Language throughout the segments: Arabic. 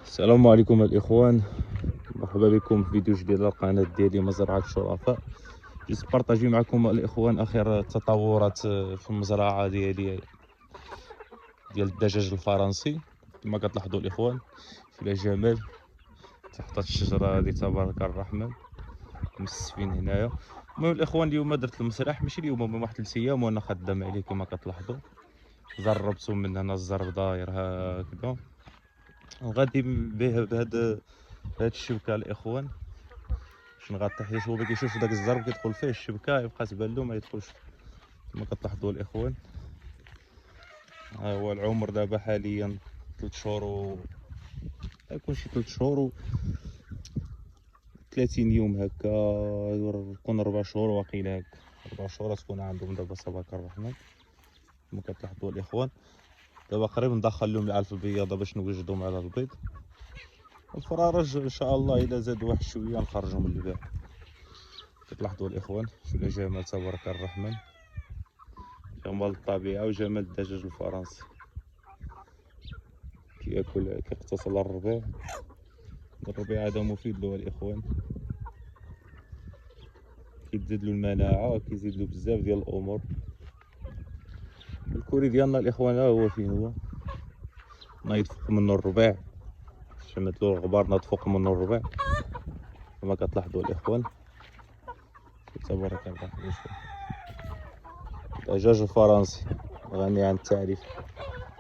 السلام عليكم الاخوان، مرحبا بكم في فيديو جديد على القناه ديالي مزرعه الشرفاء. جيت بارطاجي معكم الاخوان اخر التطورات في المزرعه ديالي ديال الدجاج الفرنسي. كما كتلاحظوا الاخوان فيها جمال تحت الشجره هذه تبارك الرحمن مسفين هنايا. المهم الاخوان اليوم درت المسرح ماشي اليوم، من واحد 3 ايام وانا خدام عليه كما كتلاحظوا. جربته من هنا الزرب داير هكذا، وغادي به بهذا الشبكه الاخوان باش نغطي، حيت هو ما كيشوفش داك الزرب كيدخل فيه الشبكه يبقى تبان له ما يدخلش. كما كتلاحظوا الاخوان ها هو العمر دابا حاليا 3 شهور يكون شي 3 شهور و 30 يوم هكا، يكون 4 شهور واقيلا هكا. 4 شهور تكون عندهم دابا تبارك الرحمن. كما كتلاحظوا الاخوان دابا قريب ندخل لهم العلف البياضه باش نوجدهم على البيض. الفرارج ان شاء الله الا زاد واحد شويه نخرجهم للبيع. كتلاحظوا الاخوان شو الجمال تبارك الرحمن، جمال الطبيعه وجمال الدجاج الفرنسي. كياكل كيقتص على الربيع. الربيع هذا مفيد له الاخوان، كيزيد له المناعه، كيزيد له بزاف ديال الامور. الكوري ديالنا الاخوان ها هو فين هو نايض فوق منه الربيع، شمت له الغبار ناض فوق منه الربيع. كما كتلاحظوا الاخوان تبارك الرحمن. الدجاج الفرنسي غني عن التعريف.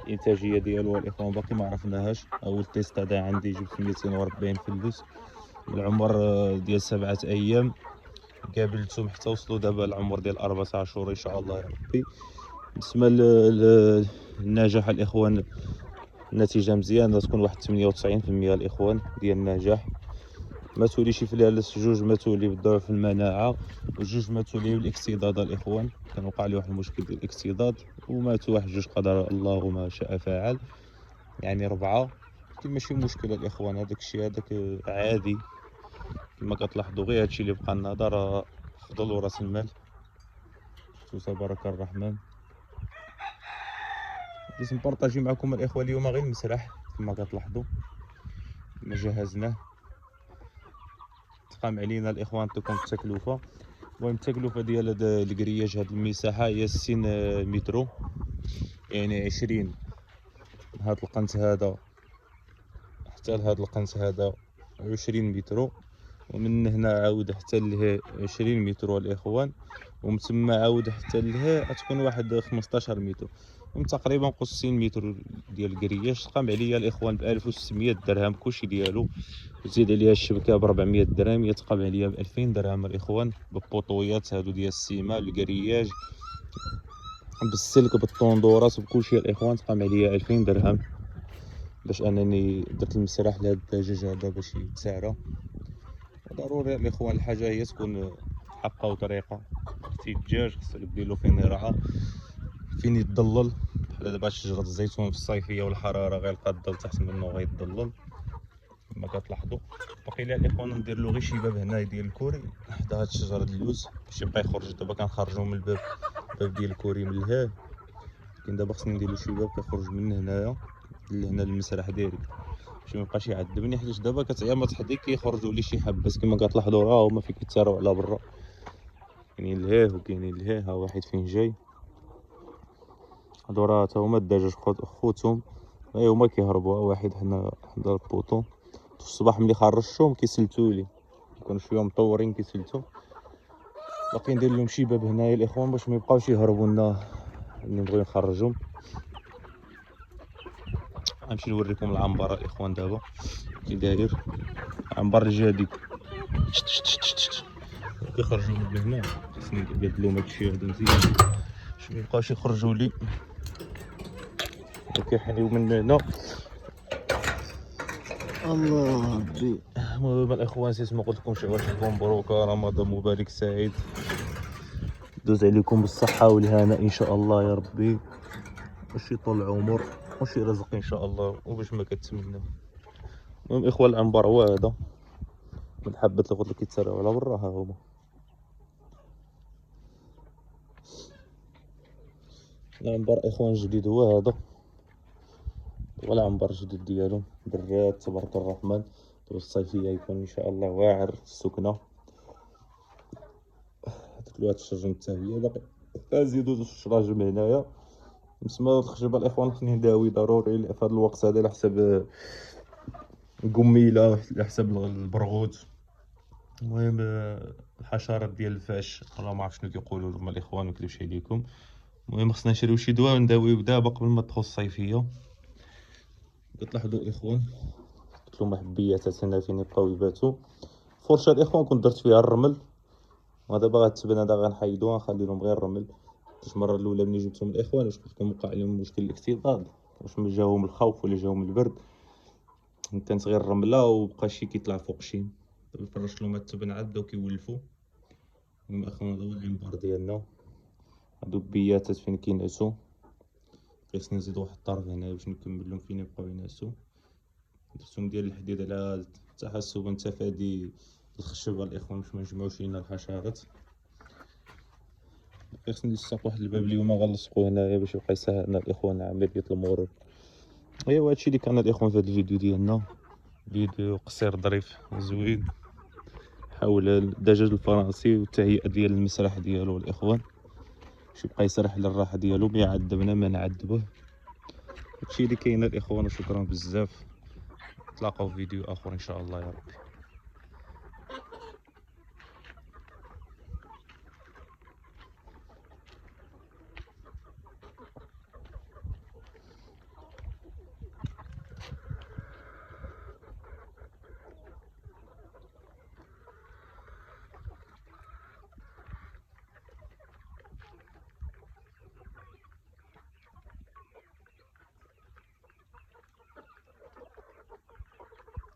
الانتاجيه ديالو الاخوان باقي ما عرفناهاش. اول تيست هذا عندي جبت 240 فلوس. العمر ديال 7 ايام، قابلتهم حتى وصلوا دابا العمر ديال 14 شهور ان شاء الله يا ربي. بالنسبه للنجاح الاخوان النتيجه مزيانه، تكون واحد 98% الاخوان ديال النجاح. ماتوا لي شي فلالس جوج ماتوا لي بالضرر في المناعه، وجوج ماتوا لي بالاكتضاد الاخوان. كان وقع لي واحد المشكل ديال الاكتضاد وماتوا واحد جوج قدر الله وما شاء فعل، يعني 4. لكن ماشي مشكله الاخوان، هذاك الشيء هذاك عادي. كما كتلاحظوا غير هادشي اللي بقى لنا راه فضل وراس المال. شفتوا تبارك الرحمن. بغيت نبارطاجي معكم الاخوه اليوم غير المسرح. كما كتلاحظوا ما جهزناه، تقام علينا الاخوان نعطيكم التكلفه. المهم التكلفه ديال هذا الكرياج، هذه المساحه هي 60 متر، يعني 20 من هذا القنت هذا حتى لهذا القنت هذا 20 متر، ومن هنا عاود حتى له 20 متر الاخوان، ومن ثم عاود حتى لهيه تكون واحد 15 متر. المهم تقريبا نقص 60 متر ديال الكرياج. تقام عليا الاخوان ب 1600 درهم كلشي ديالو، وزيد عليها الشبكه ب 400 درهم، يتقام عليا ب 2000 درهم الاخوان، بالبوطويات هادو ديال السيما الكرياج بالسلك بالطوندورات بكلشي الاخوان. تقام عليا 2000 درهم باش انني درت المسرح لهاد الدجاج هذا باش يتسارى. ضروري الاخوان الحاجه هي تكون حقه وطريقه. كتي الدجاج خصك ديرلو فين يرعى فين يتضلل. بحال دابا شجره الزيتون في الصيفيه والحراره غيلقى الظل تحت منه غيتضلل. كما كتلاحظوا باقي لي الاخوان ندير له غير شي باب هنا ديال الكوري حدا هاد شجره اللوز باش يبقى يخرج. دابا كنخرجو من الباب ديال الكوري من لهيه، لكن دابا خصني ندير له شي باب كيخرج من هنايا لهنا المسرح ديالي باش ميبقاش يعذبني، حيت دابا كتعيا تحدي كيخرجوا لي شي حبات كما كتلاحظوا راه هما فين كيتسارعوا على برا. كاينين لهيه وكاينين لهيه، ها واحد فين جاي. هادو راه تا هما الدجاج خوتهم، ها هما كيهربوا. ها واحد هنا حدا البوطون في الصباح ملي خرجتهم كيسلتوا لي، يكونوا شويه مطورين كيسلتوا. باقي ندير لهم شي باب هنايا الاخوان باش ما يبقاوش يهربوا لنا ملي نبغيو نخرجهم. غنمشي نوريكم العنبر الاخوان دابا كي داير. عنبر الجهه ديك كيخرجوا من هنا، خصني ندير لهم هادشي هذا مزيان باش ما يبقاوش يخرجوا لي وكيحنيو من هنا. الله ربي. المهم الاخوان نسيت ما قلت لكمش عواشركم مبروك، رمضان مبارك سعيد، دوز عليكم بالصحه والهناء ان شاء الله يا ربي، وشي طول العمر وشي رزق ان شاء الله وباش ما كتمنى. المهم اخوان العنبر هو هذا من الحبات اللي قلت لك كيتسارعوا على برا. ها هما العنبر اخوان جديد هو هذا. ولا عنبر جدد ديالو براد تبارك الرحمن. الصيفيه يكون ان شاء الله واعر السكنه. هذوك الوقت الشجن حتى هي باقي نزيدو جوج شراجم هنايا. نسمى الخشبه الاخوان خصني نداوي ضروري في هذا الوقت هذا على حساب القميله، على حساب البرغوث. المهم الحشرات ديال الفاش والله ما عرف شنو كيقولوا هما الاخوان، ما نكذبش عليكم. المهم خصنا نشريو شي دواء ونداويو دابا قبل ما تدخل الصيفيه. كتلاحظوا الاخوان قلت لهم حبيات هنا فين يبقاو يباتوا. فرشه الاخوان كنت درت فيها الرمل، ودابا غتبان هذا غنحيدوها نخلي لهم غير الرمل. باش المره الاولى ملي جبتهم الاخوان واش قلت لكم وقع عليهم مشكل الاكتظاظ، واش من جاهم الخوف ولا جاهم البرد. كانت غير الرمله وبقى شي كيطلع فوق شي. دابا فرشت لهم التبن عاد بداو كيولفوا. المهم اخوان هذا هو العنبر ديالنا. هادوك بياتات فين كينعسو. خصني نزيد واحد الطرف هنا باش نكمل لهم فين يبقاو ينعسو. درتهم ديال الحديد على تحسبا تفادي الخشبه الاخوان باش ما نجمعوش لينا الحشرات. خصني نلصق واحد الباب اليوم غنلصقو هنايا باش يبقى يسهل لنا الاخوان عمليه المرور. ايوا هادشي اللي كان الاخوان في هذا الفيديو ديالنا. فيديو قصير ظريف زوين حول الدجاج الفرنسي والتهيئه ديال المسرح ديالو الاخوان، باش يبقى يسرح للراحه ديالو ما يعذبنا ما نعذبوه. هادشي اللي كاين الاخوان، وشكرا بزاف. نتلاقاو في فيديو اخر ان شاء الله يا ربي.